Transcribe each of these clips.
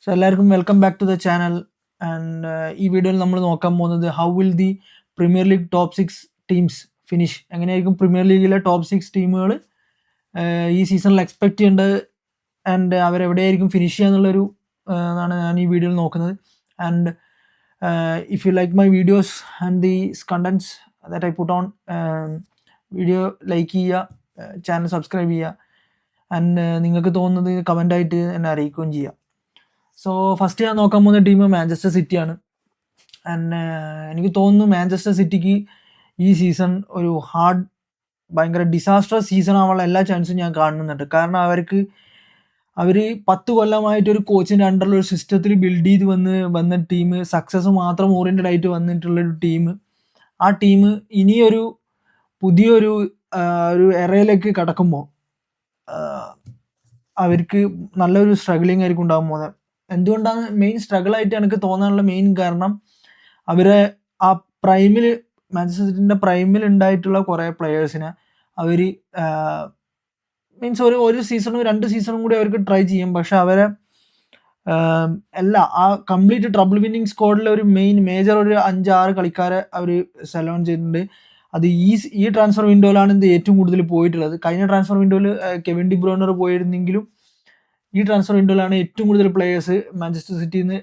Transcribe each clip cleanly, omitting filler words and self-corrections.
So എല്ലാവർക്കും welcome back to the channel. And ഈ വീഡിയോയിൽ നമ്മൾ നോക്കാൻ പോകുന്നത് how will the premier league top 6 teams finish, എങ്ങനെയായിരിക്കും പ്രീമിയർ ലീഗിലെ ടോപ്പ് 6 ടീമുകൾ ഈ സീസണിൽ എക്സ്പെക്ട് ചെയ്യേണ്ടത് ആൻഡ് അവരെവിടെയായിരിക്കും ഫിനിഷ് ചെയ്യുക എന്നുള്ളൊരു ആണ് ഞാൻ ഈ വീഡിയോയിൽ നോക്കുന്നത്. And if you like my videos and these contents that I put on, video like ചെയ്യുക, ചാനൽ സബ്സ്ക്രൈബ് ചെയ്യുക, ആൻഡ് നിങ്ങൾക്ക് തോന്നുന്നത് കമൻ്റായിട്ട് എന്നെ അറിയിക്കുകയും ചെയ്യുക. സോ ഫസ്റ്റ് ഞാൻ നോക്കാൻ പോകുന്ന ടീം മാഞ്ചസ്റ്റർ സിറ്റിയാണ്. ആൻഡ് എനിക്ക് തോന്നുന്നു മാഞ്ചസ്റ്റർ സിറ്റിക്ക് ഈ സീസൺ ഒരു ഭയങ്കര ഡിസാസ്റ്റർ സീസൺ ആവാനുള്ള എല്ലാ ചാൻസും ഞാൻ കാണുന്നുണ്ട്. കാരണം അവർ 10 കൊല്ലമായിട്ടൊരു കോച്ചിൻ്റെ അണ്ടറിൽ ഒരു സിസ്റ്റത്തിൽ ബിൽഡ് ചെയ്ത് വന്ന ടീം, സക്സസ് മാത്രം ഓറിയൻറ്റഡ് ആയിട്ട് വന്നിട്ടുള്ളൊരു ടീം. ആ ടീം ഇനിയൊരു പുതിയൊരു ഒരു എറയിലേക്ക് കടക്കുമ്പോൾ അവർക്ക് നല്ലൊരു സ്ട്രഗിളിങ് ആയിരിക്കും ഉണ്ടാകാൻ പോകുന്നത്. എന്തുകൊണ്ടാണ് മെയിൻ സ്ട്രഗിളായിട്ട് എനിക്ക് തോന്നാനുള്ള മെയിൻ കാരണം, അവരെ ആ പ്രൈമിൽ, മാഞ്ചസ്റ്റർ സിറ്റിൻ്റെ പ്രൈമിൽ ഉണ്ടായിട്ടുള്ള കുറേ പ്ലെയേഴ്സിനെ അവർ മീൻസ് ഒരു സീസണും 2 സീസണും കൂടി അവർക്ക് ട്രൈ ചെയ്യും. പക്ഷെ അവരെ ആ കംപ്ലീറ്റ് ട്രബിൾ വിന്നിങ് സ്ക്വാഡിലെ ഒരു മേജർ ഒരു 5-6 കളിക്കാരെ അവർ സെലക്ട് ചെയ്തിട്ടുണ്ട്. അത് ഈ ട്രാൻസ്ഫർ വിൻഡോയിലാണ് ഇത് ഏറ്റവും കൂടുതൽ പോയിട്ടുള്ളത്. കഴിഞ്ഞ ട്രാൻസ്ഫർ വിൻഡോയിൽ കെവിൻ ഡി ബ്രൂയ്നെ പോയിരുന്നെങ്കിലും ഈ ട്രാൻസ്ഫർ വിൻഡോയിലാണ് ഏറ്റവും കൂടുതൽ പ്ലേയേഴ്സ് മാഞ്ചസ്റ്റർ സിറ്റിയിൽ നിന്ന്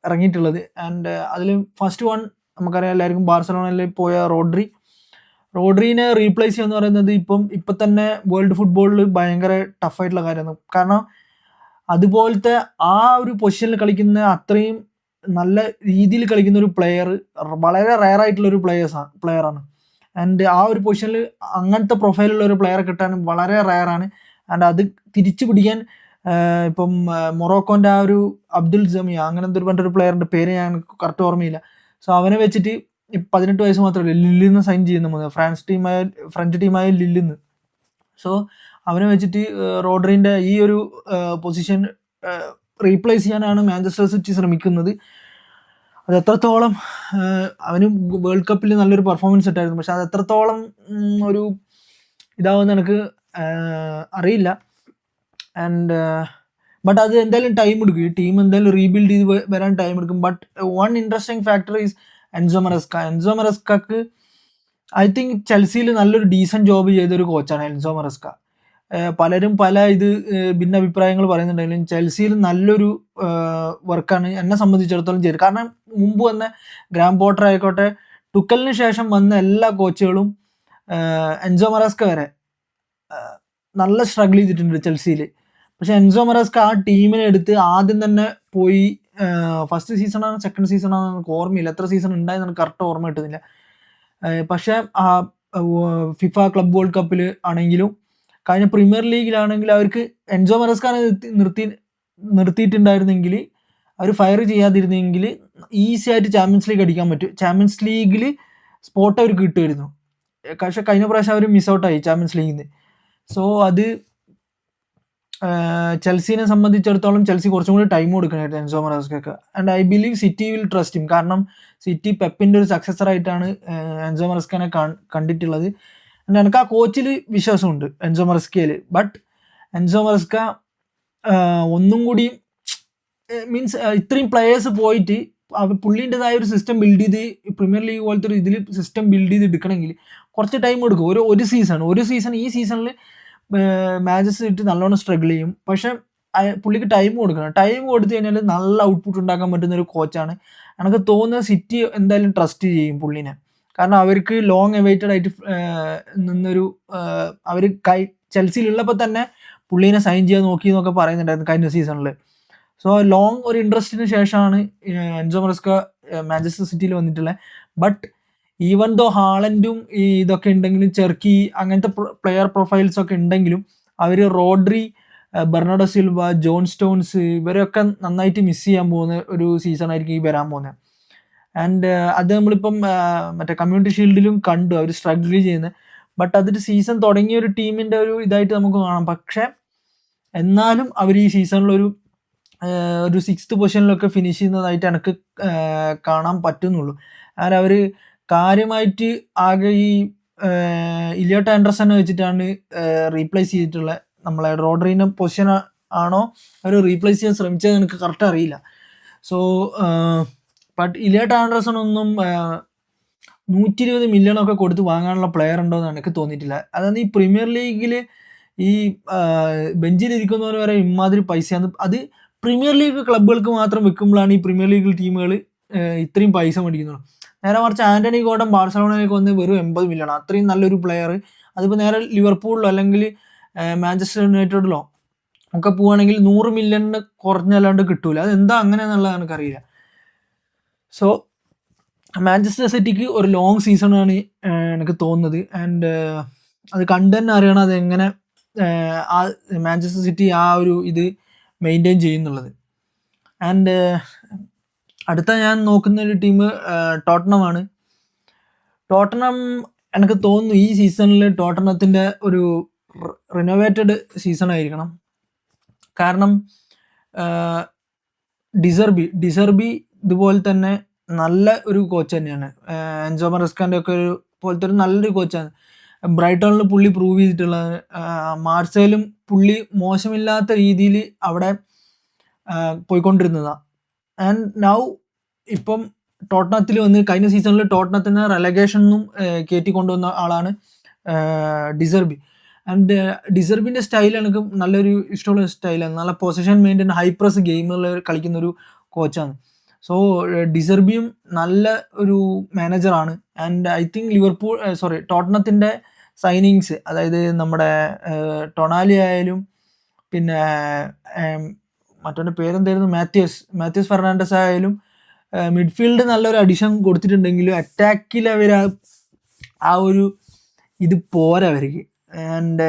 ഇറങ്ങിയിട്ടുള്ളത്. ആൻഡ് അതിൽ ഫസ്റ്റ് വൺ നമുക്കറിയാം, എല്ലാവർക്കും ബാർസലോണയിൽ പോയ റോഡ്രീനെ റീപ്ലേസ് ചെയ്യുക എന്ന് പറയുന്നത് ഇപ്പം തന്നെ വേൾഡ് ഫുട്ബോളിൽ ഭയങ്കര ടഫായിട്ടുള്ള കാര്യമാണ്. കാരണം അതുപോലത്തെ ആ ഒരു പൊസിഷനിൽ കളിക്കുന്ന അത്രയും നല്ല രീതിയിൽ കളിക്കുന്ന ഒരു പ്ലെയർ വളരെ റയർ ആയിട്ടുള്ള ഒരു പ്ലെയറാണ്. ആൻഡ് ആ ഒരു പൊസിഷനിൽ അങ്ങനത്തെ പ്രൊഫൈലുള്ള ഒരു പ്ലെയറെ കിട്ടാൻ വളരെ റയറാണ്. ആൻഡ് അത് തിരിച്ചു പിടിക്കാൻ ഇപ്പം മൊറോക്കോൻ്റെ ആ ഒരു അബ്ദുൽ ജമിയ അങ്ങനത്തെ ഒരു പ്ലെയറിൻ്റെ പേര് ഞാൻ കറക്റ്റ് ഓർമ്മയില്ല. സോ അവനെ വെച്ചിട്ട് 18 വയസ്സ് മാത്രമല്ല ലില്ലിന്ന് സൈൻ ചെയ്യുന്ന ഫ്രഞ്ച് ടീമായ ലില്ലിന്ന്. സോ അവനെ വെച്ചിട്ട് റോഡ്രീൻ്റെ ഈ ഒരു പൊസിഷൻ റീപ്ലേസ് ചെയ്യാനാണ് മാഞ്ചസ്റ്റർ സിറ്റി ശ്രമിക്കുന്നത്. അത് എത്രത്തോളം അവന് വേൾഡ് കപ്പിൽ നല്ലൊരു പെർഫോമൻസ് ഇട്ടായിരുന്നു, പക്ഷെ അത് എത്രത്തോളം ഒരു ഇതാവുമെന്ന് എനിക്ക് അറിയില്ല. ആൻഡ് ബട്ട് അത് എന്തായാലും ടൈം എടുക്കും. ഈ ടീം എന്തായാലും റീബിൽഡ് ചെയ്ത് വരാൻ ടൈം എടുക്കും. But one interesting factor is Enzo മറസ്കക്ക് ഐ തിങ്ക് ചെൽസിയിൽ നല്ലൊരു ഡീസൻറ്റ് ജോബ് ചെയ്തൊരു കോച്ചാണ് എൻസോ മറസ്ക. പലരും പല ഭിന്നഭിപ്രായങ്ങൾ പറയുന്നുണ്ടെങ്കിലും ചെൽസിയിൽ നല്ലൊരു വർക്കാണ് എന്നെ സംബന്ധിച്ചിടത്തോളം ചെയ്തത്. കാരണം മുമ്പ് വന്ന ഗ്രാം പോട്ടർ ആയിക്കോട്ടെ, ടുക്കലിന് ശേഷം വന്ന എല്ലാ കോച്ചുകളും എൻസോ മറസ്ക വരെ നല്ല സ്ട്രഗിൾ ചെയ്തിട്ടുണ്ട് ചെൽസിയിൽ. പക്ഷെ എൻസോ മറസ്ക ആ ടീമിനെ എടുത്ത് ആദ്യം തന്നെ പോയി, ഫസ്റ്റ് സീസണാണ് സെക്കൻഡ് സീസണാണ് എനിക്ക് ഓർമ്മയില്ല, എത്ര സീസൺ ഉണ്ടായെന്ന് എനിക്ക് കറക്റ്റ് ഓർമ്മ കിട്ടുന്നില്ല. പക്ഷേ ആ ഫിഫ ക്ലബ് വേൾഡ് കപ്പിൽ ആണെങ്കിലും കഴിഞ്ഞ പ്രീമിയർ ലീഗിലാണെങ്കിൽ അവർക്ക് എൻസോ മറസ്കാനെ നിർത്തിയിട്ടുണ്ടായിരുന്നെങ്കിൽ, അവർ ഫയർ ചെയ്യാതിരുന്നെങ്കിൽ ഈസി ആയിട്ട് ചാമ്പ്യൻസ് ലീഗ് അടിക്കാൻ പറ്റും. ചാമ്പ്യൻസ് ലീഗിൽ സ്പോട്ട് അവർക്ക് കിട്ടുമായിരുന്നു. പക്ഷേ കഴിഞ്ഞ പ്രാവശ്യം അവർ മിസ് ഔട്ടായി ചാമ്പ്യൻസ് ലീഗിൽ നിന്ന്. സോ അത് ചെൽസിനെ സംബന്ധിച്ചിടത്തോളം ചെൽസി കുറച്ചും കൂടി ടൈം കൊടുക്കണമായിരുന്നു എൻസോ മറസ്കക്ക്. And I believe City will trust him. കാരണം സിറ്റി പെപ്പിൻ്റെ ഒരു സക്സസറായിട്ടാണ് എൻസോ മറസ്കനെ കണ്ടിട്ടുള്ളത്. ആൻഡ് എനിക്ക് ആ കോച്ചിൽ വിശ്വാസമുണ്ട്, എൻസോ മറസ്കയിൽ. ബട്ട് എൻസോ മറസ്ക ഒന്നും കൂടി മീൻസ് ഇത്രയും പ്ലെയേഴ്സ് പോയിട്ട് പുള്ളീൻ്റെതായ ഒരു സിസ്റ്റം ബിൽഡ് ചെയ്ത് പ്രീമിയർ ലീഗ് പോലത്തെ ഒരു ഇതിൽ സിസ്റ്റം ബിൽഡ് ചെയ്ത് എടുക്കണമെങ്കിൽ കുറച്ച് ടൈം എടുക്കും. ഒരു സീസൺ ഈ സീസണിൽ മാച്ചസ് ഇട്ട് നല്ലോണം സ്ട്രഗിൾ ചെയ്യും. പക്ഷെ പുള്ളിക്ക് ടൈം കൊടുക്കണം. ടൈം കൊടുത്തു കഴിഞ്ഞാൽ നല്ല ഔട്ട്പുട്ട് ഉണ്ടാക്കാൻ പറ്റുന്ന ഒരു കോച്ചാണ്. എനിക്ക് തോന്നുന്നത് സിറ്റി എന്തായാലും ട്രസ്റ്റ് ചെയ്യും പുള്ളിനെ. കാരണം അവർക്ക് ലോങ് അവൈറ്റഡ് ആയിട്ട് നിന്നൊരു അവർ ചെൽസിയിലുള്ളപ്പോൾ തന്നെ പുള്ളീനെ സൈൻ ചെയ്യാൻ നോക്കി എന്നൊക്കെ പറയുന്നുണ്ടായിരുന്നു കഴിഞ്ഞ സീസണിൽ. സോ ലോങ് ഒരു ഇൻട്രസ്റ്റിന് ശേഷമാണ് എൻസോ മറസ്ക മാഞ്ചസ്റ്റർ സിറ്റിയിൽ വന്നിട്ടുള്ളത്. ബട്ട് ഈവൻ ദോ ഹാളൻഡും ഇതൊക്കെ ഉണ്ടെങ്കിലും, ചെർക്കി അങ്ങനത്തെ പ്ലെയർ പ്രൊഫൈൽസ് ഒക്കെ ഉണ്ടെങ്കിലും, അവർ Rodri, Bernardo Silva, John Stones ഇവരൊക്കെ നന്നായിട്ട് മിസ് ചെയ്യാൻ പോകുന്ന ഒരു സീസൺ ആയിരിക്കും ഈ വരാൻ പോകുന്നത്. ആൻഡ് അത് നമ്മളിപ്പം മറ്റേ കമ്മ്യൂണിറ്റി ഷീൽഡിലും കണ്ടു അവർ സ്ട്രഗിൾ ചെയ്യുന്നത്. ബട്ട് അതൊരു സീസൺ തുടങ്ങിയ ഒരു ടീമിൻ്റെ ഒരു ഇതായിട്ട് നമുക്ക് കാണാം. പക്ഷെ എന്നാലും അവർ ഈ സീസണിലൊരു 6th പൊസിഷനിലൊക്കെ ഫിനിഷ് ചെയ്യുന്നതായിട്ട് എനിക്ക് കാണാൻ പറ്റുന്നുള്ളൂ. കാരണം അവർ കാര്യമായിട്ട് ആകെ ഈ ഇലിയോട്ട് ആൻഡർസനെ വെച്ചിട്ടാണ് റീപ്ലേസ് ചെയ്തിട്ടുള്ളത്. നമ്മളെ റോഡ്രീനെ പൊസിഷൻ ആണോ അവർ റീപ്ലേസ് ചെയ്യാൻ ശ്രമിച്ചത് എനിക്ക് കറക്റ്റ് അറിയില്ല. സോ ബട്ട് ഇലിയട്ട് ആൻഡർസൺ ഒന്നും 120 മില്യണൊക്കെ കൊടുത്ത് വാങ്ങാനുള്ള പ്ലെയർ ഉണ്ടോയെന്ന് എനിക്ക് തോന്നിയിട്ടില്ല. അതായത് ഈ പ്രീമിയർ ലീഗിൽ ഈ ബെഞ്ചിലിരിക്കുന്നവർ വരെ ഇമാതിരി പൈസയാണ്. അത് പ്രീമിയർ ലീഗ് ക്ലബ്ബുകൾക്ക് മാത്രം വെക്കുമ്പോഴാണ് ഈ പ്രീമിയർ ലീഗ് ടീമുകൾ ഇത്രയും പൈസ മേടിക്കുന്നത്. നേരെ മറിച്ച് ആന്റണി ഗോർഡൻ ബാർസലോണയിലേക്ക് വന്ന് വെറും 80 മില്യൺ, അത്രയും നല്ലൊരു പ്ലെയർ. അതിപ്പോൾ നേരെ ലിവർപൂളിലോ അല്ലെങ്കിൽ മാഞ്ചസ്റ്റർ യുണൈറ്റഡിലോ ഒക്കെ പോവുകയാണെങ്കിൽ 100 മില്യണിന് കുറഞ്ഞല്ലാണ്ട് കിട്ടൂല. അതെന്താ അങ്ങനെയെന്നുള്ളത് എനിക്കറിയില്ല. സോ മാഞ്ചസ്റ്റർ സിറ്റിക്ക് ഒരു ലോങ് സീസണാണ് എനിക്ക് തോന്നുന്നത്. ആൻഡ് അത് കണ്ടു തന്നെ അറിയണം അതെങ്ങനെ ആ മാഞ്ചസ്റ്റർ സിറ്റി ആ ഒരു ഇത് മെയിൻറ്റെയിൻ ചെയ്യുന്നുള്ളത്. ആൻഡ് അടുത്ത ഞാൻ നോക്കുന്ന ഒരു ടീം ടോട്ടനമാണ്. ടോട്ടനം എനിക്ക് തോന്നുന്നു ഈ സീസണിൽ ടോട്ടനത്തിൻ്റെ ഒരു റിനോവേറ്റഡ് സീസൺ ആയിരിക്കണം. കാരണം ഡിസർബി ഇതുപോലെ തന്നെ നല്ല ഒരു കോച്ച് തന്നെയാണ്. എൻസോ മറസ്കാൻ്റെ ഒക്കെ ഒരു പോലത്തെ ഒരു നല്ലൊരു കോച്ചാണ്. ബ്രൈറ്റണിൽ പുള്ളി പ്രൂവ് ചെയ്തിട്ടുള്ളത്. മാർസയിലും പുള്ളി മോശമില്ലാത്ത രീതിയിൽ അവിടെ പോയിക്കൊണ്ടിരുന്നതാണ്. ആൻഡ് നൗ ഇപ്പം ടോട്ടനത്തിൽ വന്ന് കഴിഞ്ഞ സീസണിൽ ടോട്ടനത്തിന് റെലഗേഷനും കയറ്റി കൊണ്ടുവന്ന ആളാണ് ഡിസർബി. ആൻഡ് ഡിസർബിൻ്റെ സ്റ്റൈൽ എനിക്ക് നല്ലൊരു ഇഷ്ടമുള്ള സ്റ്റൈലാണ്. നല്ല പൊസിഷൻ മെയിൻറ്റെയിൻ ഹൈ പ്രസ് ഗെയിമുകൾ കളിക്കുന്ന ഒരു കോച്ചാണ്. സോ ഡിസർബിയും നല്ല ഒരു മാനേജറാണ്. ആൻഡ് ഐ തിങ്ക് ടോട്ടനത്തിൻ്റെ സൈനിങ്സ്, അതായത് നമ്മുടെ ടൊണാലി ആയാലും പിന്നെ മറ്റൊരു പേരെന്തായിരുന്നു മാത്യൂസ് ഫെർണാണ്ടസ് ആയാലും മിഡ്ഫീൽഡ് നല്ലൊരു അഡിഷൻ കൊടുത്തിട്ടുണ്ടെങ്കിലും അറ്റാക്കിൽ അവർ ആ ഒരു ഇത് പോരാ അവർക്ക്. ആൻഡ്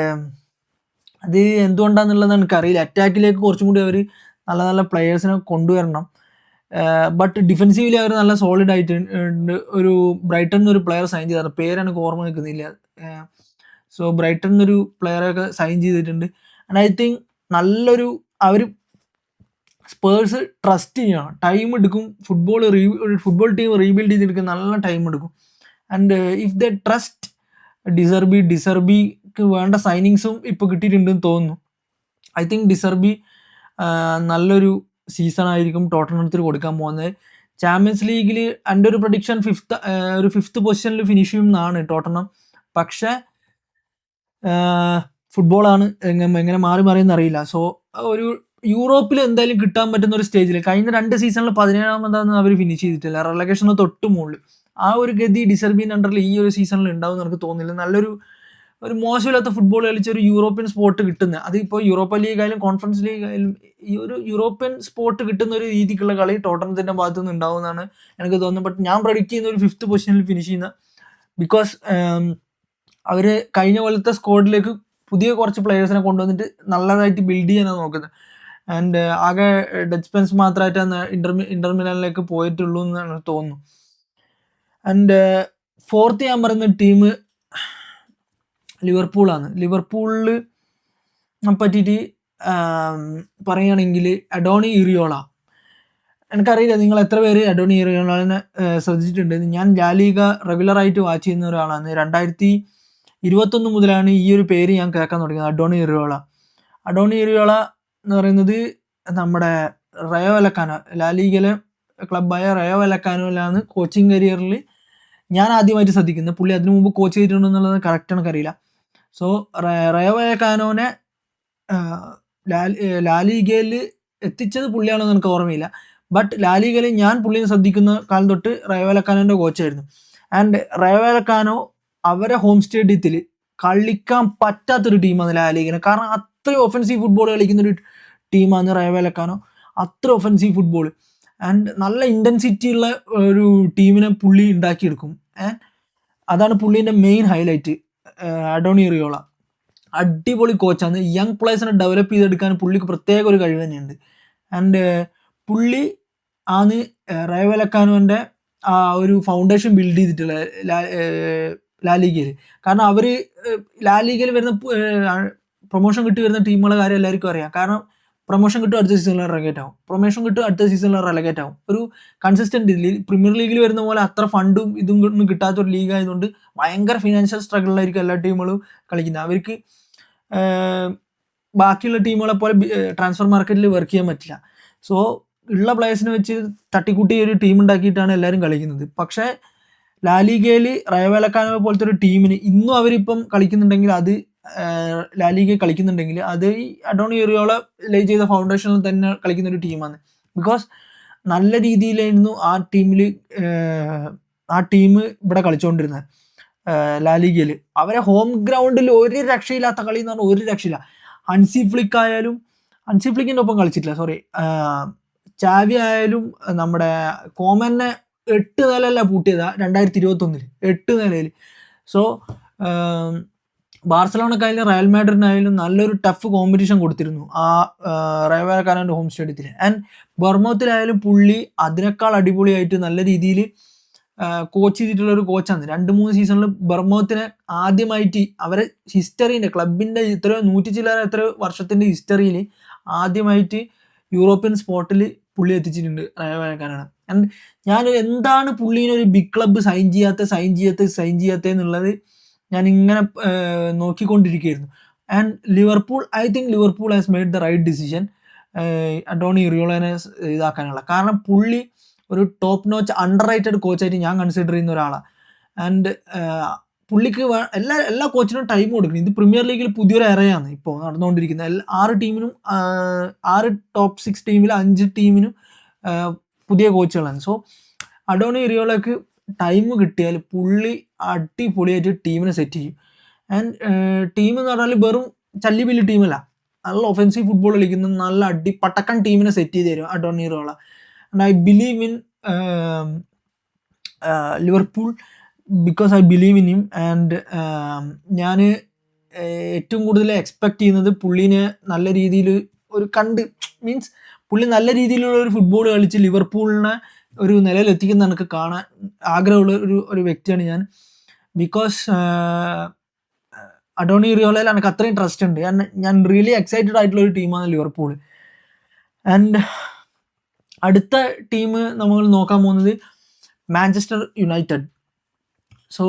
അത് എന്തുകൊണ്ടാണെന്നുള്ളത് എനിക്കറിയില്ല. അറ്റാക്കിലേക്ക് കുറച്ചും കൂടി അവർ നല്ല നല്ല പ്ലെയേഴ്സിനെ കൊണ്ടുവരണം. ബട്ട് ഡിഫെൻസീവ്ലി അവർ നല്ല സോളിഡ് ആയിട്ടുണ്ട്. ഒരു ബ്രൈറ്റൺ എന്നൊരു പ്ലെയർ സൈൻ ചെയ്താണ്, പേരെനിക്ക് ഓർമ്മ നിൽക്കുന്നില്ല. സോ ബ്രൈറ്റൺ എന്നൊരു പ്ലെയറൊക്കെ സൈൻ ചെയ്തിട്ടുണ്ട്. ആൻഡ് ഐ തിങ്ക് നല്ലൊരു അവർ സ്പേഴ്സ് ട്രസ്റ്റ് ചെയ്യണം. ടൈം എടുക്കും. ഫുട്ബോൾ ടീം റീബിൽഡ് ചെയ്തെടുക്കാൻ നല്ല ടൈം എടുക്കും. ആൻഡ് ഇഫ് ദ ട്രസ്റ്റ് ഡിസർബിക്ക് വേണ്ട സൈനിങ്സും ഇപ്പോൾ കിട്ടിയിട്ടുണ്ടെന്ന് തോന്നുന്നു. ഐ തിങ്ക് ഡിസർബി നല്ലൊരു സീസൺ ആയിരിക്കും ടോട്ടനത്തിന് കൊടുക്കാൻ പോകുന്നത്. ചാമ്പ്യൻസ് ലീഗിൽ എൻ്റെ ഒരു പ്രഡിക്ഷൻ ഫിഫ്ത്ത് പൊസിഷനിൽ ഫിനിഷ് ചെയ്യും എന്നാണ് ടോട്ടനം. പക്ഷേ ഫുട്ബോളാണ്, എങ്ങനെ മാറി അറിയില്ല. സോ ഒരു യൂറോപ്പിൽ എന്തായാലും കിട്ടാൻ പറ്റുന്ന ഒരു സ്റ്റേജിൽ കഴിഞ്ഞ 2 സീസണിൽ 17ാമതാണ് അവർ ഫിനിഷ് ചെയ്തിട്ടില്ല. റെലഗേഷന് തൊട്ട് മുകളിൽ. ആ ഒരു ഗതി ഡിസർബിൻ അണ്ടറിൽ ഈ ഒരു സീസണിൽ ഉണ്ടാവും എനിക്ക് തോന്നുന്നില്ല. നല്ലൊരു മോശമില്ലാത്ത ഫുട്ബോൾ കളിച്ച ഒരു യൂറോപ്യൻ സ്പോട്ട് കിട്ടുന്നത്, അതിപ്പോൾ യൂറോപ്പ ലീഗ് ആയാലും കോൺഫറൻസ് ലീഗ് ആയാലും ഈ ഒരു യൂറോപ്യൻ സ്പോട്ട് കിട്ടുന്ന ഒരു രീതിക്കുള്ള കളി ടോട്ടനത്തിൻ്റെ ഭാഗത്തു നിന്ന് ഉണ്ടാവുമെന്നാണ് എനിക്ക് തോന്നുന്നത്. ബട്ട് ഞാൻ പ്രഡിക്റ്റ് ചെയ്യുന്ന ഒരു 5th പൊസിഷനിൽ ഫിനിഷ് ചെയ്യുന്ന, ബിക്കോസ് അവർ കഴിഞ്ഞ പോലത്തെ സ്ക്വാഡിലേക്ക് പുതിയ കുറച്ച് പ്ലെയേഴ്സിനെ കൊണ്ടുവന്നിട്ട് നല്ലതായിട്ട് ബിൽഡ് ചെയ്യാനാണ് നോക്കുന്നത്. ആൻഡ് ആകെ ഡച്ച് പെൻസ് മാത്രമായിട്ടാണ് ഇന്റർമിലാനിലേക്ക് പോയിട്ടുള്ളൂ എന്നാണ് തോന്നുന്നു. ആൻഡ് 4th ഞാൻ പറയുന്ന ടീം ലിവർപൂളാണ്. ലിവർപൂളിൽ പറ്റിയിട്ട് പറയുകയാണെങ്കിൽ അഡോണി ഇറിയോള. എനിക്കറിയില്ല നിങ്ങൾ എത്ര പേര് അഡോണി ഇറിയോളനെ ശ്രദ്ധിച്ചിട്ടുണ്ട്. ഞാൻ ലാലിഗ റെഗുലറായിട്ട് വാച്ച് ചെയ്യുന്ന ഒരാളാണ്. 2021 മുതലാണ് ഈ ഒരു പേര് ഞാൻ കേൾക്കാൻ തുടങ്ങിയത്, അഡോണി ഇറിയോള. അഡോണി ഇറിയോള എന്ന് പറയുന്നത് നമ്മുടെ റയോ വലക്കാനോ, ലാലിഗയിലെ ക്ലബ്ബായ റയോ വലക്കാനോയിലാണ് കോച്ചിങ് കരിയറിൽ ഞാൻ ആദ്യമായിട്ട് ശ്രദ്ധിക്കുന്നത്. പുള്ളി അതിനു മുമ്പ് കോച്ച് ചെയ്തിട്ടുണ്ടെന്നുള്ളത് കറക്റ്റ് എനിക്കറിയില്ല. സോ റയോ വലക്കാനോനെ ലാലിഗയിൽ എത്തിച്ചത് പുള്ളിയാണെന്ന് എനിക്ക് ഓർമ്മയില്ല. ബട്ട് ലാലിഗയിൽ ഞാൻ പുള്ളിയെ ശ്രദ്ധിക്കുന്ന കാലം തൊട്ട് റയോ വലക്കാനോൻ്റെ കോച്ചായിരുന്നു. ആൻഡ് റയോ വലക്കാനോ അവരെ ഹോം സ്റ്റേഡിയത്തിൽ കളിക്കാൻ പറ്റാത്തൊരു ടീമാണ് ലാലിഗനെ. കാരണം അത്രയും ഒഫൻസീവ് ഫുട്ബോൾ കളിക്കുന്നൊരു ടീമാണ് റയോ വലക്കാനോ. അത്ര ഒഫൻസീവ് ഫുട്ബോൾ ആൻഡ് നല്ല ഇൻറ്റൻസിറ്റി ഉള്ള ഒരു ടീമിനെ പുള്ളി ഉണ്ടാക്കിയെടുക്കും. ആൻഡ് അതാണ് പുള്ളീൻ്റെ മെയിൻ ഹൈലൈറ്റ്. അഡോണി ഇറിയോള അടിപൊളി കോച്ചാണ്. യങ് പ്ലേയേഴ്സിനെ ഡെവലപ്പ് ചെയ്തെടുക്കാൻ പുള്ളിക്ക് പ്രത്യേക ഒരു കഴിവ് തന്നെയുണ്ട്. ആൻഡ് പുള്ളി ആണ് റയോ വലക്കാനോൻ്റെ ആ ഒരു ഫൗണ്ടേഷൻ ബിൽഡ് ചെയ്തിട്ടുള്ളത് ലാലിഗയിൽ. കാരണം അവർ ലാലിഗയിൽ വരുന്ന പ്രൊമോഷൻ കിട്ടി വരുന്ന ടീമുകളുടെ കാര്യം എല്ലാവർക്കും അറിയാം. കാരണം പ്രൊമോഷൻ കിട്ടും, അടുത്ത സീസണിൽ റെലഗേറ്റ് ആവും. പ്രൊമോഷൻ കിട്ടും, അടുത്ത സീസണിൽ റെലഗേറ്റ് ആവും. ഒരു കൺസിസ്റ്റൻറ്റ് പ്രീമിയർ ലീഗിൽ വരുന്ന പോലെ അത്ര ഫണ്ടും ഇതും ഒന്നും കിട്ടാത്തൊരു ലീഗ് ആയതുകൊണ്ട് ഭയങ്കര ഫിനാൻഷ്യൽ സ്ട്രഗിളിലായിരിക്കും എല്ലാ ടീമുകളും കളിക്കുന്നത്. അവർക്ക് ബാക്കിയുള്ള ടീമുകളെ പോലെ ട്രാൻസ്ഫർ മാർക്കറ്റിൽ വർക്ക് ചെയ്യാൻ പറ്റില്ല. സോ ഉള്ള പ്ലേയേഴ്സിനെ വെച്ച് തട്ടിക്കൂട്ടി ഒരു ടീം ഉണ്ടാക്കിയിട്ടാണ് എല്ലാവരും കളിക്കുന്നത്. പക്ഷേ ലാലിഗയിൽ റയോ വാലക്കാനോ പോലത്തെ ഒരു ടീമിന് ഇന്നും അവരിപ്പം കളിക്കുന്നുണ്ടെങ്കിൽ, അത് ലാലിഗ കളിക്കുന്നുണ്ടെങ്കിൽ അത് ഈ അഡോണി ഇറിയോള ലേ ചെയ്ത ഫൗണ്ടേഷനിൽ തന്നെ കളിക്കുന്ന ഒരു ടീമാണ്. ബിക്കോസ് നല്ല രീതിയിലായിരുന്നു ആ ടീം ഇവിടെ കളിച്ചുകൊണ്ടിരുന്നത് ലാലിഗയിൽ. അവരെ ഹോം ഗ്രൗണ്ടിൽ ഒരു രക്ഷയില്ലാത്ത കളി എന്ന് പറഞ്ഞാൽ ഒരു രക്ഷയില്ല. ഹൻസി ഫ്ലിക്കിൻ്റെ ഒപ്പം കളിച്ചിട്ടില്ല, സോറി, ചാവി ആയാലും നമ്മുടെ കോമനെ 8 നിലയല്ല പൂട്ടിയതാ 2021 8 നിലയിൽ. സോ ബാർസലോണക്കായാലും റയൽ മാഡ്രിഡിനായാലും നല്ലൊരു ടഫ് കോമ്പറ്റീഷൻ കൊടുത്തിരുന്നു ആ റയോ വാലക്കാനോന്റെ ഹോം സ്റ്റേഡിയത്തിൽ. ആൻഡ് ബർമൗത്തിലായാലും പുള്ളി അതിനേക്കാൾ അടിപൊളിയായിട്ട് നല്ല രീതിയിൽ കോച്ച് ചെയ്തിട്ടുള്ള ഒരു കോച്ചാണ്. 2-3 സീസണിൽ ബർമൗത്തിനെ ആദ്യമായിട്ട് അവരെ ഹിസ്റ്ററിൻ്റെ ക്ലബിൻ്റെ എത്രയോ വർഷത്തിൻ്റെ ഹിസ്റ്ററിയിൽ ആദ്യമായിട്ട് യൂറോപ്യൻ സ്പോട്ടിൽ പുള്ളി എത്തിച്ചിട്ടുണ്ട് റയോ വാലക്കാനോ. ആൻഡ് ഞാൻ എന്താണ് പുള്ളീനെ ഒരു ബിഗ് ക്ലബ്ബ് സൈൻ ചെയ്യാത്ത എന്നുള്ളത് ഞാൻ ഇങ്ങനെ നോക്കിക്കൊണ്ടിരിക്കുകയായിരുന്നു. And I think Liverpool has made the right decision Andoni ഇറിയോളനെ ഇതാക്കാനുള്ള. കാരണം പുള്ളി ഒരു ടോപ്പ് നോച്ച് അണ്ടർ റേറ്റഡ് കോച്ചായിട്ട് ഞാൻ കൺസിഡർ ചെയ്യുന്ന ഒരാളാണ്. ആൻഡ് പുള്ളിക്ക് എല്ലാ കോച്ചിനും ടൈം കൊടുക്കണം. ഇത് പ്രീമിയർ ലീഗിൽ പുതിയൊരു എറയാണ് ഇപ്പോൾ നടന്നുകൊണ്ടിരിക്കുന്നത്. 6 ടോപ്പ് 6 ടീമിൽ 5 ടീമിനും പുതിയ കോച്ചുകളാണ്. സോ അഡോണി ഇറിയോളക്ക് ടൈം കിട്ടിയാൽ പുള്ളി അടിപൊളിയായിട്ട് ടീമിനെ സെറ്റ് ചെയ്യും. ആൻഡ് ടീം എന്ന് പറഞ്ഞാൽ വെറും ചല്ലിബില്ലി ടീമല്ല, നല്ല ഒഫൻസീവ് ഫുട്ബോൾ കളിക്കുന്ന നല്ല പട്ടക്കൻ ടീമിനെ സെറ്റ് ചെയ്ത് തരും Andoni Iraola. And I believe in Liverpool because I believe in him. And ഞാൻ ഏറ്റവും കൂടുതൽ എക്സ്പെക്ട് ചെയ്യുന്നത് പുള്ളിനെ നല്ല രീതിയിൽ പുള്ളി നല്ല രീതിയിലുള്ള ഒരു ഫുട്ബോൾ കളിച്ച് ലിവർപൂളിനെ ഒരു നിലയിലെത്തിക്കുന്ന എനിക്ക് കാണാൻ ആഗ്രഹമുള്ള ഒരു വ്യക്തിയാണ് ഞാൻ. ബിക്കോസ് അഡോണി ഇറിയോളയിൽ എനിക്ക് അത്രയും ട്രസ്റ്റ് ഉണ്ട്. ഞാൻ റിയലി എക്സൈറ്റഡ് ആയിട്ടുള്ള ഒരു ടീമാണ് ലിവർപൂൾ. ആൻഡ് അടുത്ത ടീം നമ്മൾ നോക്കാൻ പോകുന്നത് മാഞ്ചസ്റ്റർ യുണൈറ്റഡ്. സോ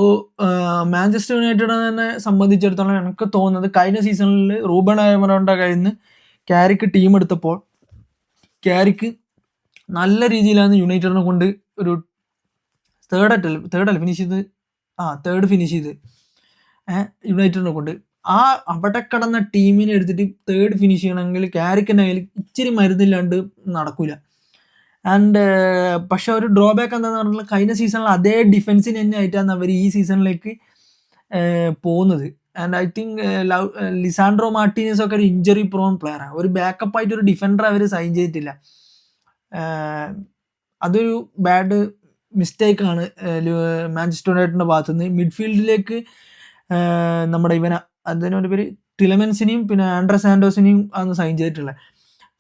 മാഞ്ചസ്റ്റർ യുണൈറ്റഡിനെ സംബന്ധിച്ചിടത്തോളം എനിക്ക് തോന്നുന്നത് കഴിഞ്ഞ സീസണിൽ റൂബൻ അമറോണ്ട കയ്യിൽ നിന്ന് ക്യാരിക്ക് ടീം എടുത്തപ്പോൾ ക്യാരിക്ക് നല്ല രീതിയിലാണ് യുണൈറ്റഡിനെ കൊണ്ട് ഒരു തേർഡ് ഫിനിഷ് ചെയ്ത് യുണൈറ്റഡിനെ കൊണ്ട് അവിടെ കിടന്ന ടീമിനെ എടുത്തിട്ട് തേർഡ് ഫിനിഷ് ചെയ്യണമെങ്കിൽ ക്യാരിക്കിൻ്റെ കയ്യിൽ ഇച്ചിരി മരുന്നില്ലാണ്ട് നടക്കില്ല. ആൻഡ് പക്ഷെ ഒരു ഡ്രോബാക്ക് എന്താണെന്ന് പറഞ്ഞാൽ കഴിഞ്ഞ സീസണിൽ അതേ ഡിഫൻസിന് തന്നെ ആയിട്ടാണ് അവർ ഈ സീസണിലേക്ക് പോകുന്നത്. And I think Lisandro Martinez ഒക്കെ ഒരു ഇഞ്ചറി പ്രോൺ പ്ലെയറാണ്. ഒരു ബാക്കപ്പ് ആയിട്ട് ഒരു ഡിഫൻഡർ അവർ സൈൻ ചെയ്തിട്ടില്ല. അതൊരു ബാഡ് മിസ്റ്റേക്കാണ് മാഞ്ചസ്റ്റർ യുണൈറ്റഡിൻ്റെ ഭാഗത്തുനിന്ന്. മിഡ്ഫീൽഡിലേക്ക് നമ്മുടെ അതിനൊരു പേര് ടിലമെൻസിനെയും പിന്നെ ആൻഡ്രെ സാൻഡോസിനെയും ആണ് സൈൻ ചെയ്തിട്ടുള്ളത്.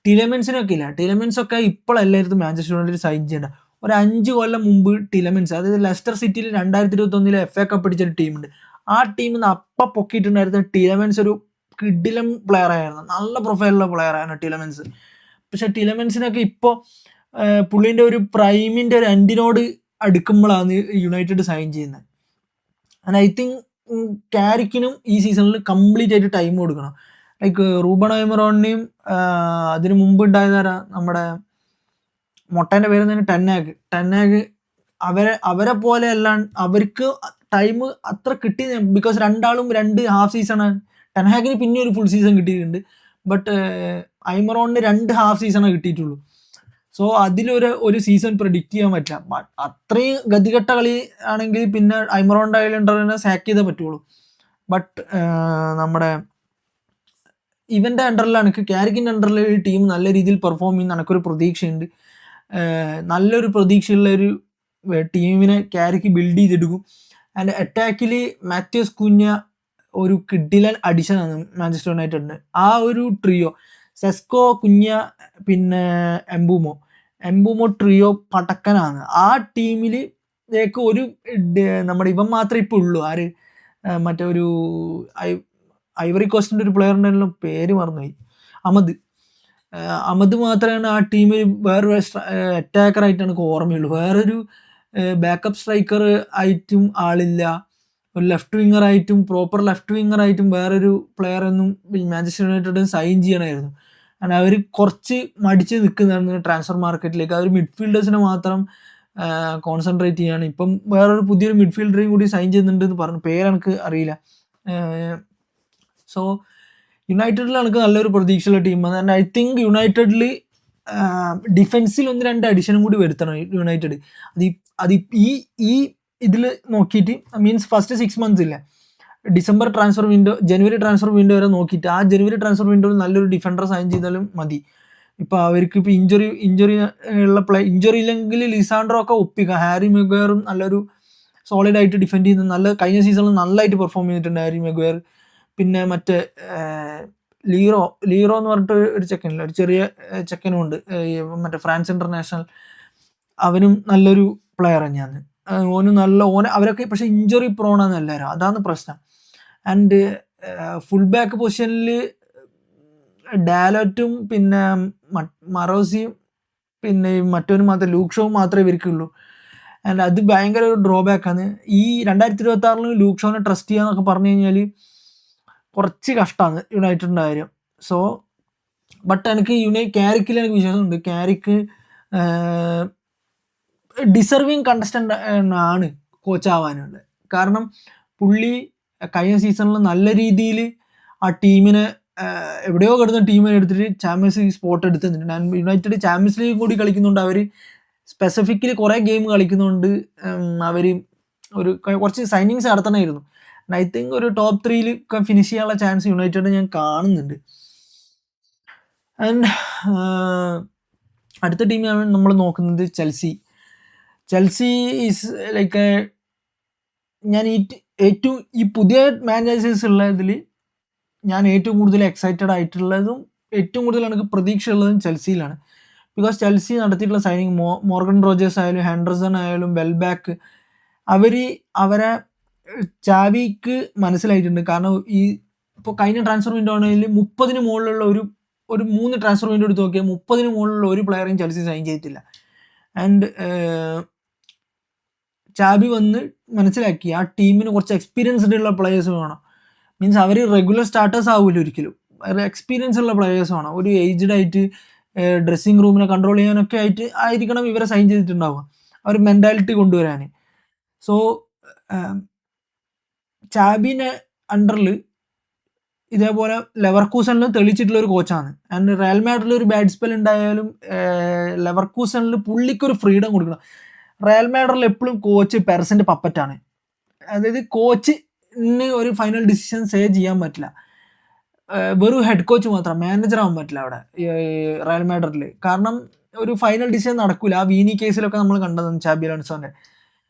ടിലമെൻസൊക്കെ ഇപ്പോഴല്ലായിരുന്നു മാഞ്ചസ്റ്റർ യുണൈറ്റഡ് സൈൻ ചെയ്യേണ്ട. ഒരു 5 കൊല്ലം മുമ്പ് ടിലമെൻസ്, അതായത് ലെസ്റ്റർ സിറ്റിയിൽ 2021 FA കപ്പ് അടിച്ചൊരു ടീമുണ്ട്. ആ ടീമിൽ നിന്ന് അപ്പം പൊക്കിയിട്ടുണ്ടായിരുന്ന ടിലമെൻസ് ഒരു കിഡിലം പ്ലെയർ ആയിരുന്നു, നല്ല പ്രൊഫൈലുള്ള പ്ലെയർ ആയിരുന്നു ടിലമെൻസ്. പക്ഷെ ടിലമെൻസിനൊക്കെ ഇപ്പോൾ പുള്ളീൻ്റെ ഒരു പ്രൈമിൻ്റെ ഒരു എൻഡിനോട് അടുക്കുമ്പോഴാണ് യുണൈറ്റഡ് സൈൻ ചെയ്യുന്നത്. ആൻഡ് ഐ തിങ്ക് ക്യാരിക്കിനും ഈ സീസണിൽ കംപ്ലീറ്റ് ആയിട്ട് ടൈം കൊടുക്കണം. ലൈക്ക് റൂബൻ അമറോണിനെയും അതിന് മുമ്പ് ഉണ്ടായതാരാ നമ്മുടെ മൊട്ടേൻ്റെ പേര് തന്നെ ടെന്നാഗ് അവരെ പോലെ അല്ലാണ്ട് അവർക്ക് ടൈം അത്ര കിട്ടി. ബിക്കോസ് രണ്ടാളും 2 ഹാഫ് സീസണാണ്. ടെൻഹാഗിന് പിന്നെ ഒരു ഫുൾ സീസൺ കിട്ടിയിട്ടുണ്ട്. ബട്ട് ഐമറോണിന് 2 ഹാഫ് സീസണേ കിട്ടിയിട്ടുള്ളൂ. സോ അതിലൊരു സീസൺ പ്രെഡിക്റ്റ് ചെയ്യാൻ പറ്റില്ല. അത്രയും ഗതികെട്ട കളി ആണെങ്കിൽ പിന്നെ ഐമറോണിൻ്റെ ഐലൻഡറിനെ സാക്ക് ചെയ്തേ പറ്റുള്ളൂ. ബട്ട് നമ്മുടെ ഇവൻ്റെ അണ്ടറിലാണ് ക്യാരിക്കിൻ്റെ അണ്ടറിൽ ഒരു ടീം നല്ല രീതിയിൽ പെർഫോം ചെയ്യുന്ന എനിക്കൊരു പ്രതീക്ഷയുണ്ട്. നല്ലൊരു പ്രതീക്ഷയുള്ള ഒരു ടീമിനെ ക്യാരിക്ക് ബിൽഡ് ചെയ്തെടുക്കും. ആൻഡ് അറ്റാക്കിൽ മാത്യൂസ് കുഞ്ഞ ഒരു കിഡിലൻ അഡിഷനാണ് മാഞ്ചസ്റ്റർ യുണൈറ്റഡിന്. ആ ഒരു ട്രിയോ സെസ്കോ, കുഞ്ഞ, പിന്നെ എംബൂമോ ട്രിയോ പടക്കനാണ്. ആ ടീമിലേക്ക് ഒരു നമ്മുടെ ഇവൻ മാത്രമേ ഇപ്പോൾ ഉള്ളൂ. മറ്റേ ഒരു ഐവറി കോസ്റ്റിൻ്റെ ഒരു പ്ലെയറിൻ്റെ എല്ലാം പേര് മറന്നുപോയി, അമദ് മാത്രമാണ് ആ ടീമിൽ വേറൊരു അറ്റാക്കറായിട്ടാണ് എനിക്ക് ഓർമ്മയുള്ളൂ. വേറൊരു ബാക്കപ്പ് സ്ട്രൈക്കർ ആയിട്ടും ആളില്ല. ഒരു ലെഫ്റ്റ് വിങ്ങറായിട്ടും പ്രോപ്പർ ലെഫ്റ്റ് വിങ്ങറായിട്ടും വേറൊരു പ്ലെയറൊന്നും മാഞ്ചസ്റ്റർ യുണൈറ്റഡ് സൈൻ ചെയ്യണമായിരുന്നു. കാരണം അവർ കുറച്ച് മടിച്ച് നിൽക്കുന്നതാണ് ട്രാൻസ്ഫർ മാർക്കറ്റിലേക്ക്. അവർ മിഡ്ഫീൽഡേഴ്സിനെ മാത്രം കോൺസെൻട്രേറ്റ് ചെയ്യാണ്. ഇപ്പം വേറൊരു പുതിയൊരു മിഡ്ഫീൽഡറേയും കൂടി സൈൻ ചെയ്യുന്നുണ്ടെന്ന് പറഞ്ഞു, പേരെനിക്ക് അറിയില്ല. സോ യുണൈറ്റഡിൽ എനിക്ക് നല്ലൊരു പ്രതീക്ഷയുള്ള ടീമാണ്. ആൻഡ് ഐ തിങ്ക് യുണൈറ്റഡിൽ ഡിഫൻസിൽ 1-2 അഡീഷനും കൂടി വരുത്തണം യുണൈറ്റഡ്. അത് ഈ ഇതിൽ നോക്കിയിട്ട്, മീൻസ് ഫസ്റ്റ് 6 months ഇല്ലേ, ഡിസംബർ ട്രാൻസ്ഫർ വിൻഡോ, ജനുവരി ട്രാൻസ്ഫർ വിൻഡോ വരെ നോക്കിയിട്ട് ആ ജനുവരി ട്രാൻസ്ഫർ വിൻഡോയിൽ നല്ലൊരു ഡിഫൻഡർ സൈൻ ചെയ്താലും മതി. ഇപ്പോൾ അവർക്ക് ഇപ്പോൾ ഇഞ്ചറി ഇല്ലെങ്കിൽ ലിസാൻഡ്രോ ഒക്കെ ഒപ്പിക്കാം. ഹാരി മെഗ്വയറും നല്ലൊരു സോളിഡ് ആയിട്ട് ഡിഫെൻഡ് ചെയ്യുന്ന, നല്ല കഴിഞ്ഞ സീസണിൽ നല്ലതായിട്ട് പെർഫോം ചെയ്തിട്ടുണ്ട് ഹാരി മെഗ്വയർ. പിന്നെ മറ്റേ ലീറോ എന്ന് പറഞ്ഞിട്ട് ഒരു ചെക്കനില്ല, ഒരു ചെറിയ ചെക്കനും ഉണ്ട്, മറ്റേ ഫ്രാൻസ് ഇന്റർനാഷണൽ, അവനും നല്ലൊരു പ്ലെയർ തന്നെയാണ്. അവരൊക്കെ പക്ഷെ ഇഞ്ചുറി പ്രോണാണ് എല്ലാവരും, അതാണ് പ്രശ്നം. ആൻഡ് ഫുൾ ബാക്ക് പൊസിഷനിൽ ഡാലറ്റും പിന്നെ മറോസിയും പിന്നെ മറ്റൊരു മാത്രം ലൂക്ക് ഷോവും മാത്രമേ ഇവർക്കുള്ളൂ. ആൻഡ് അത് ഭയങ്കര ഒരു ഡ്രോബാക്കാണ്. ഈ 2026 ലൂക്ക് ഷോനെ ട്രസ്റ്റ് ചെയ്യാന്നൊക്കെ പറഞ്ഞു കഴിഞ്ഞാൽ കുറച്ച് കഷ്ടമാണ് യുണൈറ്റഡിൻ്റെ കാര്യം. സോ ബട്ട് എനിക്ക് ക്യാരിക്കിൽ എനിക്ക് വിശ്വാസമുണ്ട്. ക്യാരിക്ക് ഡിസർവിങ് കണ്ടസ്റ്റൻ്റ് ആണ് കോച്ചാവാനുള്ളത്. കാരണം പുള്ളി കഴിഞ്ഞ സീസണിൽ നല്ല രീതിയിൽ ആ ടീമിനെ എവിടെയോ കിടന്ന ടീമിനെ എടുത്തിട്ട് ചാമ്പ്യൻസ് ലീഗ് സ്പോട്ട് എടുത്തിട്ടുണ്ട്. യുണൈറ്റഡ് ചാമ്പ്യൻസ് ലീഗ് കൂടി കളിക്കുന്നുണ്ട്. അവർ സ്പെസിഫിക്കലി കുറേ ഗെയിം കളിക്കുന്നുണ്ട്. അവർ കുറച്ച് സൈനിങ്സ് നടത്തണമായിരുന്നു. ഐ തിങ്ക് ഒരു ടോപ്പ് 3 ഫിനിഷ് ചെയ്യാനുള്ള ചാൻസ് യുണൈറ്റഡ് ഞാൻ കാണുന്നുണ്ട്. ആൻഡ് അടുത്ത ടീമാണ് നമ്മൾ നോക്കുന്നത് ചെൽസി ഈസ് ലൈക്ക് ഞാൻ ഏറ്റവും ഈ പുതിയ മാനേജേഴ്സ് ഉള്ളതിൽ ഞാൻ ഏറ്റവും കൂടുതൽ എക്സൈറ്റഡ് ആയിട്ടുള്ളതും ഏറ്റവും കൂടുതൽ എനിക്ക് പ്രതീക്ഷയുള്ളതും ചെൽസിയിലാണ്. ബിക്കോസ് ചെൽസി നടത്തിയിട്ടുള്ള സൈനിങ്, മോർഗൻ റോജേഴ്സ് ആയാലും ഹെൻഡർസൺ ആയാലും വെൽബാക്ക്, അവരെ ചാവിക്ക് മനസ്സിലായിട്ടുണ്ട്. കാരണം ഇപ്പോൾ കഴിഞ്ഞ ട്രാൻസ്ഫർ വിൻഡോ ആണെങ്കിൽ 30 മുകളിലുള്ള ഒരു 3 ട്രാൻസ്ഫർ വിൻഡോ എടുത്ത് നോക്കിയാൽ 30 മുകളിലുള്ള ഒരു പ്ലെയറേയും ചെൽസി സൈൻ ചെയ്തിട്ടില്ല. ആൻഡ് ചാബി വന്ന് മനസ്സിലാക്കി ആ ടീമിന് കുറച്ച് എക്സ്പീരിയൻസ്ഡ് ഉള്ള പ്ലെയേഴ്സ് വേണം. മീൻസ് അവർ റെഗുലർ സ്റ്റാർട്ടേഴ്സ് ആവില്ല ഒരിക്കലും, എക്സ്പീരിയൻസ് ഉള്ള പ്ലെയേഴ്സ് വേണം. ഒരു ഏജ്ഡ് ആയിട്ട് ഡ്രസ്സിങ് റൂമിനെ കൺട്രോൾ ചെയ്യാനൊക്കെ ആയിരിക്കണം ഇവരെ സൈൻ ചെയ്തിട്ടുണ്ടാവുക, ആ ഒരു മെൻറ്റാലിറ്റി കൊണ്ടുവരാൻ. സോ ചാബിനെ അണ്ടറിൽ ഇതേപോലെ ലെവർകൂസണിലും തെളിച്ചിട്ടുള്ള ഒരു കോച്ചാണ്. ആൻഡ് റയൽ മാഡ്രിഡിൽ ഒരു ബാഡ് സ്പെൽ ഉണ്ടായാലും ലെവർകൂസണിൽ പുള്ളിക്കൊരു ഫ്രീഡം കൊടുക്കണം. റയൽ മാഡ്രിഡിൽ എപ്പോഴും കോച്ച് പെർസെൻ്റ് പപ്പറ്റാണ്. അതായത് കോച്ചിന് ഒരു ഫൈനൽ ഡിസിഷൻ സേ ചെയ്യാൻ പറ്റില്ല. വെറും ഹെഡ് കോച്ച് മാത്രം, മാനേജർ ആവാൻ പറ്റില്ല അവിടെ റയൽ മാഡ്രിഡിൽ. കാരണം ഒരു ഫൈനൽ ഡിസിഷൻ നടക്കില്ല. ആ വീനി കേസിലൊക്കെ നമ്മൾ കണ്ടതാണ് ചാബി അലോൺസോൻ്റെ.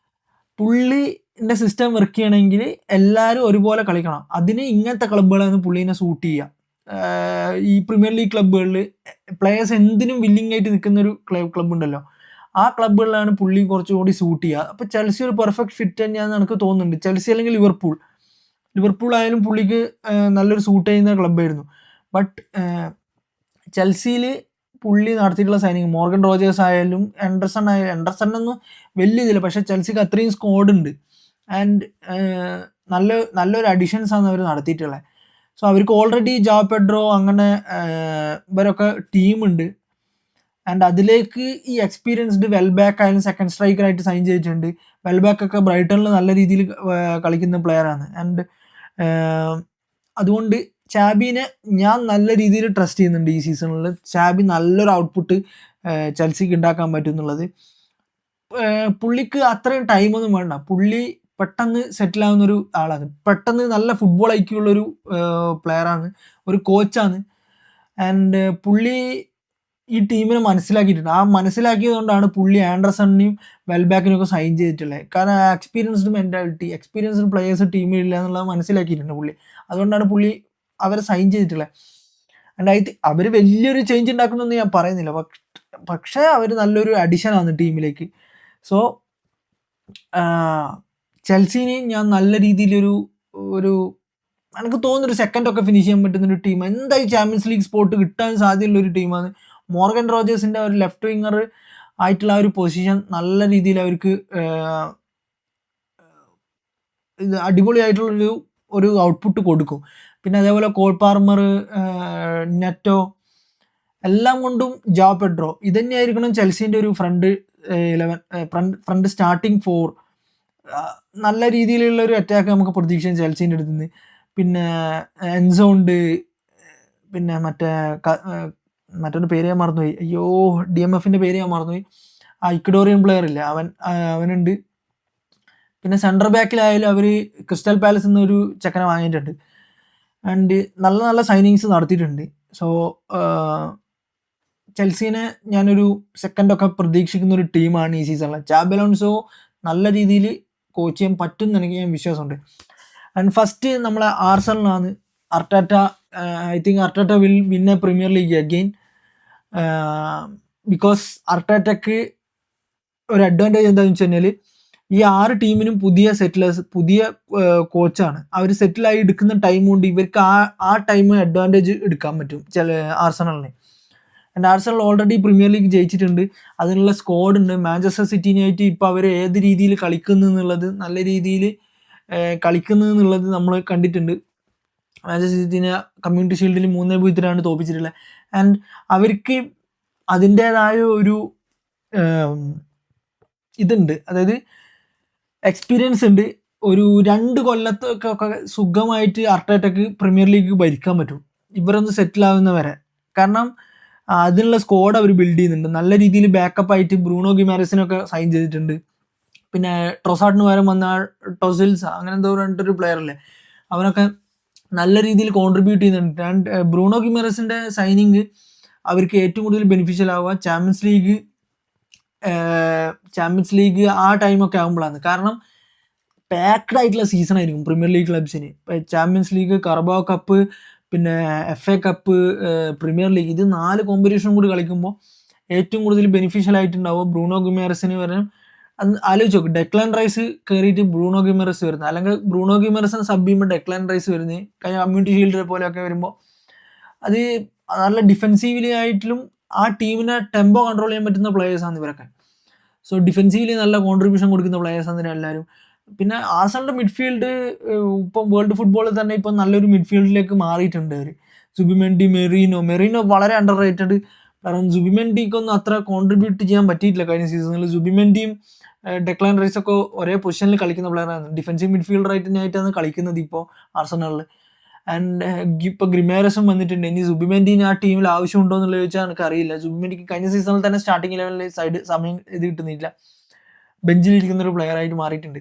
പുള്ളിൻ്റെ സിസ്റ്റം വർക്ക് ചെയ്യണമെങ്കിൽ എല്ലാവരും ഒരുപോലെ കളിക്കണം. അതിന് ഇങ്ങനത്തെ ക്ലബ്ബുകളാണ് പുള്ളീനെ സൂട്ട് ചെയ്യുക. ഈ പ്രീമിയർ ലീഗ് ക്ലബ്ബുകളിൽ പ്ലെയേഴ്സ് എന്തിനും വില്ലിംഗ് ആയിട്ട് നിൽക്കുന്ന ഒരു ക്ലബ്ബ് ഉണ്ടല്ലോ, ആ ക്ലബ്ബുകളിലാണ് പുള്ളി കുറച്ചുകൂടി സൂട്ട് ചെയ്യുക. അപ്പോൾ ചെൽസി ഒരു പെർഫെക്റ്റ് ഫിറ്റ് തന്നെയാണെന്ന് എനിക്ക് തോന്നുന്നുണ്ട്. ചെൽസി അല്ലെങ്കിൽ ലിവർപൂൾ ആയാലും പുള്ളിക്ക് നല്ലൊരു സൂട്ട് ചെയ്യുന്ന ക്ലബ്ബായിരുന്നു. ബട്ട് ചെൽസിയിൽ പുള്ളി നടത്തിയിട്ടുള്ള സൈനിങ്, മോർഗൻ റോജേഴ്സ് ആയാലും എൻഡർസണൊന്നും വലിയ ഇതില്ല, പക്ഷേ ചെൽസിക്ക് അത്രയും സ്ക്വാഡ് ഉണ്ട്. ആൻഡ് നല്ലൊരു അഡീഷൻസ് ആണ് അവർ നടത്തിയിട്ടുള്ളത്. സോ അവർക്ക് ഓൾറെഡി ജാ പെഡ്രോ അങ്ങനെ ഇവരൊക്കെ ടീമുണ്ട്. ആൻഡ് അതിലേക്ക് ഈ എക്സ്പീരിയൻസ്ഡ് വെൽബാക്ക് ആയാലും സെക്കൻഡ് സ്ട്രൈക്കറായിട്ട് സൈൻ ചെയ്തിട്ടുണ്ട്. വെൽബാക്കൊക്കെ ബ്രൈറ്റണിൽ നല്ല രീതിയിൽ കളിക്കുന്ന പ്ലെയറാണ്. ആൻഡ് അതുകൊണ്ട് ചാബിനെ ഞാൻ നല്ല രീതിയിൽ ട്രസ്റ്റ് ചെയ്യുന്നുണ്ട് ഈ സീസണിൽ. ചാബി നല്ലൊരു ഔട്ട്പുട്ട് ചെൽസിക്ക് ഉണ്ടാക്കാൻ പറ്റും എന്നുള്ളത്. പുള്ളിക്ക് അത്രയും ടൈമൊന്നും വേണ്ട, പുള്ളി പെട്ടെന്ന് സെറ്റിലാവുന്നൊരു ആളാണ്. പെട്ടെന്ന് നല്ല ഫുട്ബോൾ ഐക്യുള്ളൊരു പ്ലെയറാണ്, ഒരു കോച്ചാണ്. ആൻഡ് പുള്ളി ഈ ടീമിനെ മനസ്സിലാക്കിയിട്ടുണ്ട്. ആ മനസ്സിലാക്കിയത് കൊണ്ടാണ് പുള്ളി ആൻഡർസണിനെയും വെൽബാക്കിനെയൊക്കെ സൈൻ ചെയ്തിട്ടുള്ളത്. കാരണം എക്സ്പീരിയൻസ്ഡ് മെൻറ്റാലിറ്റി, എക്സ്പീരിയൻസ്ഡ് പ്ലെയേഴ്സ് ടീമിലില്ല എന്നുള്ളത് മനസ്സിലാക്കിയിട്ടുണ്ട് പുള്ളി. അതുകൊണ്ടാണ് പുള്ളി അവരെ സൈൻ ചെയ്തിട്ടുള്ളത്. ആൻഡ് അവർ വലിയൊരു ചേഞ്ച് ഉണ്ടാക്കുന്നൊന്നും ഞാൻ പറയുന്നില്ല, പക്ഷേ അവർ നല്ലൊരു അഡിഷനാണ് ടീമിലേക്ക്. സോ ചെൽസിനെ ഞാൻ നല്ല രീതിയിലൊരു എനിക്ക് തോന്നുന്നൊരു സെക്കൻഡൊക്കെ ഫിനിഷ് ചെയ്യാൻ പറ്റുന്നൊരു ടീം, എന്തായാലും ചാമ്പ്യൻസ് ലീഗ് സ്പോട്ട് കിട്ടാൻ സാധ്യതയുള്ളൊരു ടീമാണ്. മോർഗൻ റോജേഴ്സിൻ്റെ ഒരു ലെഫ്റ്റ് വിങ്ങർ ആയിട്ടുള്ള ആ ഒരു പൊസിഷൻ നല്ല രീതിയിൽ അവർക്ക് ഇത് അടിപൊളിയായിട്ടുള്ളൊരു ഔട്ട്പുട്ട് കൊടുക്കും. പിന്നെ അതേപോലെ കോൾ പാർമർ, നെറ്റോ എല്ലാം കൊണ്ടും ജാവോ പെഡ്രോ ഇതന്നെയായിരിക്കണം ചെൽസിൻ്റെ ഒരു ഫ്രണ്ട് 11 ഫ്രണ്ട് സ്റ്റാർട്ടിംഗ് 4. നല്ല രീതിയിലുള്ള ഒരു അറ്റാക്ക് നമുക്ക് പ്രതീക്ഷിക്കാം ചെൽസിൻ്റെ അടുത്ത് നിന്ന്. പിന്നെ എൻസോ ഉണ്ട്, പിന്നെ മറ്റൊരു പേര് ഞാൻ മറന്നുപോയി, അയ്യോ DMFൻ്റെ പേര് ഞാൻ മറന്നുപോയി, ആ ഇക്വഡോറിയൻ പ്ലെയർ ഇല്ലേ അവനുണ്ട്. പിന്നെ സെൻറ്റർ ബാക്കിലായാലും അവർ ക്രിസ്റ്റൽ പാലസിൽ നിന്ന് ഒരു ചെക്കനെ വാങ്ങിയിട്ടുണ്ട്. ആൻഡ് നല്ല നല്ല സൈനിങ്സ് നടത്തിയിട്ടുണ്ട്. സോ ചെൽസിനെ ഞാനൊരു സെക്കൻഡൊക്കെ പ്രതീക്ഷിക്കുന്ന ഒരു ടീമാണ് ഈ സീസണിൽ. ചാബി അലോൺസോ നല്ല രീതിയിൽ കോച്ച് ചെയ്യാൻ പറ്റും എന്ന് എനിക്ക് വിശ്വാസമുണ്ട്. ആൻഡ് ഫസ്റ്റ് നമ്മളെ ആർസണലാണ്. Arteta, I think Arteta will win a Premier League again. Because അർട്ടാറ്റക്ക് ഒരു അഡ്വാൻറ്റേജ് എന്താണെന്ന് വെച്ച് കഴിഞ്ഞാൽ ഈ 6 ടീമിനും പുതിയ സെറ്റിലേഴ്സ്, പുതിയ കോച്ചാണ്. അവർ സെറ്റിലായി എടുക്കുന്ന ടൈം കൊണ്ട് ഇവർക്ക് ആ ടൈം അഡ്വാൻറ്റേജ് എടുക്കാൻ പറ്റും ആർസണലിന്. And Arsenal already Premier League ജയിച്ചിട്ടുണ്ട്, അതിനുള്ള സ്ക്വാഡ് ഉണ്ട്. മാഞ്ചസ്റ്റർ സിറ്റിനായിട്ട് ഇപ്പോൾ അവർ ഏത് രീതിയിൽ കളിക്കുന്നു എന്നുള്ളത്, നല്ല രീതിയിൽ കളിക്കുന്നു എന്നുള്ളത് നമ്മൾ കണ്ടിട്ടുണ്ട്. മാഞ്ചസ്റ്റർ സിറ്റിനെ കമ്മ്യൂണിറ്റി ഷീൽഡിൽ 3-0 തോൽപ്പിച്ചിട്ടുള്ളത്. ആൻഡ് അവർക്ക് അതിൻ്റേതായ ഒരു ഇതുണ്ട്, അതായത് എക്സ്പീരിയൻസ് ഉണ്ട്. ഒരു 2 കൊല്ലത്തൊക്കെ സുഖമായിട്ട് അർട്ടേറ്റക്ക് പ്രീമിയർ ലീഗ് ഭരിക്കാൻ പറ്റും, ഇവരൊന്ന് സെറ്റിലാവുന്നവരെ. കാരണം അതിനുള്ള സ്ക്വാഡ് അവർ ബിൽഡ് ചെയ്യുന്നുണ്ട്. നല്ല രീതിയിൽ ബാക്കപ്പ് ആയിട്ട് ബ്രൂണോ ഗിമാരസിനൊക്കെ സൈൻ ചെയ്തിട്ടുണ്ട്. പിന്നെ ട്രൊസാർഡിന് പകരം വന്ന ടൊസിൽസ് അങ്ങനെ എന്തോ പറഞ്ഞിട്ടൊരു പ്ലെയർ അല്ലേ, അവനൊക്കെ നല്ല രീതിയിൽ കോൺട്രിബ്യൂട്ട് ചെയ്യുന്നുണ്ട്. ആൻഡ് ബ്രൂണോ ഗിമാരസിൻ്റെ സൈനിങ് അവർക്ക് ഏറ്റവും കൂടുതൽ ബെനിഫിഷ്യൽ ആവുക ചാമ്പ്യൻസ് ലീഗ് ആ ടൈമൊക്കെ ആകുമ്പോഴാണ്. കാരണം പാക്ഡ് ആയിട്ടുള്ള സീസൺ ആയിരിക്കും പ്രീമിയർ ലീഗ് ക്ലബ്സിന്. ചാമ്പ്യൻസ് ലീഗ്, കറബാവോ കപ്പ്, പിന്നെ FA കപ്പ്, പ്രീമിയർ ലീഗ്, ഇത് 4 കോമ്പറ്റീഷനും കൂടി കളിക്കുമ്പോൾ ഏറ്റവും കൂടുതൽ ബെനിഫിഷ്യൽ ആയിട്ടുണ്ടാവുക ബ്രൂണോ ഗിമാരസിന് വരാൻ. ആലോചിച്ച് നോക്ക്, ഡെക്ലാൻ റൈസ് കയറിയിട്ട് ബ്രൂണോ ഗിമാരസ് വരുന്നത്, അല്ലെങ്കിൽ ബ്രൂണോ ഗിമാരസിനെ സബ് ചെയ്യുമ്പോൾ ഡെക്ലാൻ റൈസ് വരുന്നത്, കഴിഞ്ഞ കമ്മ്യൂണിറ്റി ഷീൽഡിനെ പോലെയൊക്കെ വരുമ്പോൾ അത് നല്ല ഡിഫെൻസീവ്ലി ആയിട്ടും ആ ടീമിനെ ടെമ്പോ കൺട്രോൾ ചെയ്യാൻ പറ്റുന്ന പ്ലേയേഴ്സാണ് ഇവരൊക്കെ. സോ ഡിഫെൻസീവ്ലി നല്ല കോൺട്രിബ്യൂഷൻ കൊടുക്കുന്ന പ്ലേയേഴ്സാണ് എല്ലാവരും. പിന്നെ ആർസണലിൻ്റെ മിഡ്ഫീൽഡ് ഇപ്പം വേൾഡ് ഫുട്ബോളിൽ തന്നെ ഇപ്പം നല്ലൊരു മിഡ്ഫീൽഡിലേക്ക് മാറിയിട്ടുണ്ട് അവർ. സുബിമെൻഡി, മെറീനോ വളരെ അണ്ടർ റേറ്റഡ്. കാരണം സുബിമെൻഡിക്കൊന്നും അത്ര കോൺട്രിബ്യൂട്ട് ചെയ്യാൻ പറ്റിയിട്ടില്ല കഴിഞ്ഞ സീസണിൽ. സുബിമെൻഡിയും ഡെക്ലാൻ റൈസൊക്കെ ഒരേ പൊസിഷനിൽ കളിക്കുന്ന പ്ലെയറാണ്, ഡിഫെൻസീവ് മിഡ്ഫീൽഡറായിട്ടാണ് കളിക്കുന്നത് ഇപ്പോൾ ആർസണലിൽ. ആൻഡ് ഇപ്പോൾ ഗ്രിമാരസും വന്നിട്ടുണ്ട്. ഇനി സുബിമെൻഡിന് ആ ടീമിൽ ആവശ്യമുണ്ടോ എന്നുള്ളത് ചോദിച്ചാൽ എനിക്കറിയില്ല. സുബിമെൻഡിക്ക് കഴിഞ്ഞ സീസണിൽ തന്നെ സ്റ്റാർട്ടിംഗ് ലെവലിൽ സമയം ഇത് കിട്ടുന്നില്ല, ബെഞ്ചിലിരിക്കുന്ന ഒരു പ്ലെയറായിട്ട് മാറിയിട്ടുണ്ട്.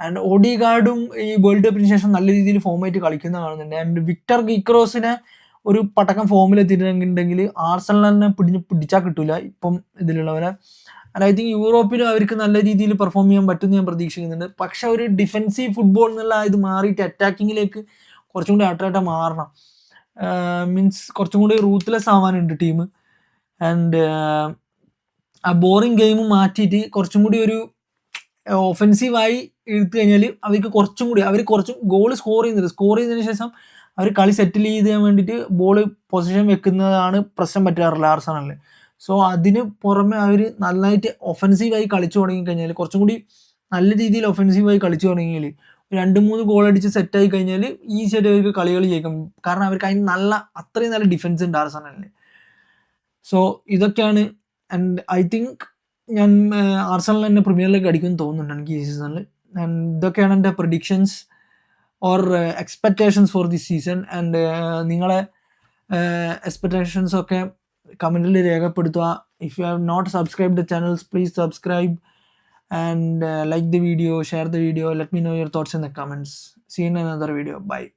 ആൻഡ് ഓഡിഗാർഡും ഈ വേൾഡ് കപ്പിന് ശേഷം നല്ല രീതിയിൽ ഫോമായിട്ട് കളിക്കുന്ന കാണുന്നുണ്ട്. ആൻഡ് വിക്ടർ ഗിക്രോസിനെ ഒരു പടക്കം ഫോമിലെത്തിയിട്ടുണ്ടെങ്കിൽ ആർസണലിനെ പിടിച്ചാൽ കിട്ടില്ല ഇപ്പം ഇതിലുള്ളവരെ. ആൻഡ് ഐ തിങ്ക് യൂറോപ്പിലും അവർക്ക് നല്ല രീതിയിൽ പെർഫോം ചെയ്യാൻ പറ്റുമെന്ന് ഞാൻ പ്രതീക്ഷിക്കുന്നുണ്ട്. പക്ഷെ ഒരു ഡിഫെൻസീവ് ഫുട്ബോൾ എന്നുള്ള ഇത് മാറിയിട്ട് അറ്റാക്കിങ്ങിലേക്ക് കുറച്ചും കൂടി അട്രാക്റ്റ് മാറണം. മീൻസ് കുറച്ചും കൂടി റൂത്ത്ലെസ് ആവാനുണ്ട് ടീം. ആൻഡ് ആ ബോറിങ് ഗെയിം മാറ്റിയിട്ട് കുറച്ചും കൂടി ഒരു ഒഫെൻസീവായി എടുത്തു കഴിഞ്ഞാൽ അവർക്ക് കുറച്ചും ഗോൾ സ്കോർ ചെയ്തതിന് ശേഷം അവർ കളി സെറ്റിൽ ചെയ്യാൻ വേണ്ടിയിട്ട് ബോൾ പൊസിഷൻ വെക്കുന്നതാണ് പ്രശ്നം പറ്റാറില്ല ആർസണലിൽ. സോ അതിന് പുറമെ അവർ നന്നായിട്ട് ഒഫെൻസീവായി കളിച്ചു തുടങ്ങിക്കഴിഞ്ഞാൽ, കുറച്ചും കൂടി നല്ല രീതിയിൽ ഒഫെൻസീവായി കളിച്ചു തുടങ്ങിയാൽ 2-3 ഗോൾ അടിച്ച് സെറ്റായി കഴിഞ്ഞാൽ ഈസിയായിട്ട് അവർക്ക് കളികൾ ജയിക്കും. കാരണം അവർക്ക് അതിന് അത്രയും നല്ല ഡിഫെൻസ് ഉണ്ട് ആർസണലിന്. സോ ഇതൊക്കെയാണ്. ആൻഡ് ഐ തിങ്ക് ഞാൻ ആർസണൽ തന്നെ പ്രീമിയർ ലീഗ് അടിക്കുമെന്ന് തോന്നുന്നുണ്ട് എനിക്ക് ഈ സീസണിൽ. ആൻഡ് ഇതൊക്കെയാണ് എൻ്റെ predictions or expectations for this season. And നിങ്ങളെ എക്സ്പെക്റ്റേഷൻസൊക്കെ കമൻറ്റിൽ രേഖപ്പെടുത്തുക. If you have not subscribe the channels, please subscribe and like the video, share the video, let me know your thoughts in the comments. See you in another video. Bye.